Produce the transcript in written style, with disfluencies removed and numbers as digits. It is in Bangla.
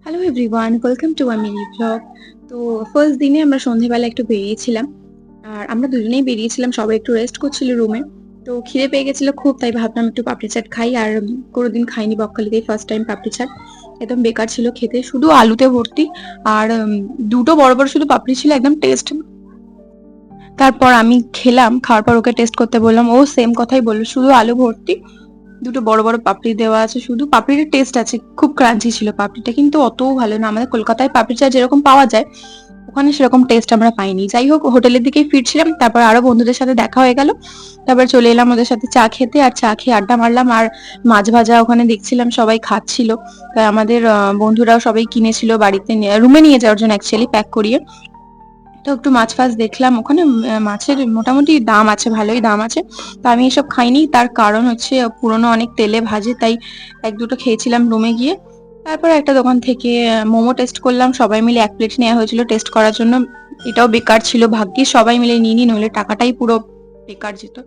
Hello everyone, welcome to a mini blog. তো ফার্স্ট দিনে আমরা সন্ধ্যেবেলা একটু বেরিয়েছিলাম। আর আমরা দুজনেই বেরিয়েছিলাম, সবাই একটু রেস্ট করছিল রুমে। তো খিদে পেয়ে গেছিল খুব, তাই ভাবলাম একটু পাপড়ি চাট খাই। আর কোনোদিন খাইনি বকখালিতেই, ফার্স্ট টাইম পাপড়ি চাট। একদম বেকার ছিল খেতে, শুধু আলুতে ভর্তি। আর দুটো বড় বড় শুধু পাপড়ি ছিল, একদম টেস্ট। তারপর আমি খেলাম, খাওয়ার পর ওকে টেস্ট করতে বললাম, ও সেম কথাই বললো, শুধু আলু ভর্তি, দুটো বড় বড় পাপড়ি দেওয়া আছে। শুধু পাপড়ির টেস্ট আছে, খুব ক্রাঞ্চি ছিল পাপড়িটা, কিন্তু অতও ভালো না। আমাদের কলকাতায় পাপড়ি চাট যেরকম পাওয়া যায়, ওখানে সেরকম টেস্ট আমরা পাইনি। যাই হোক, হোটেলের দিকেই ফিরছিলাম, তারপর আরো বন্ধুদের সাথে দেখা হয়ে গেল। তারপর চলে এলাম ওদের সাথে চা খেতে, আর চা খেয়ে আড্ডা মারলাম। আর মাছ ভাজা ওখানে দেখছিলাম সবাই খাচ্ছিল, তাই আমাদের বন্ধুরাও সবাই কিনেছিল বাড়িতে, রুমে নিয়ে যাওয়ার জন্য অ্যাকচুয়ালি প্যাক করিয়ে। তো একটু মাছ ফাছ দেখলাম ওখানে, মাছের মোটামুটি দাম আছে, ভালোই দাম আছে। তো আমি এসব খাইনি, তার কারণ হচ্ছে পুরোনো অনেক তেলে ভাজে, তাই এক দুটো খেয়েছিলাম রুমে গিয়ে। তারপর একটা দোকান থেকে মোমো টেস্ট করলাম, সবাই মিলে এক প্লেট নেওয়া হয়েছিল টেস্ট করার জন্য। এটাও বেকার ছিল, ভাগ্যিস সবাই মিলে নিয়ে নি, নইলে টাকাটাই পুরো বেকার যেত।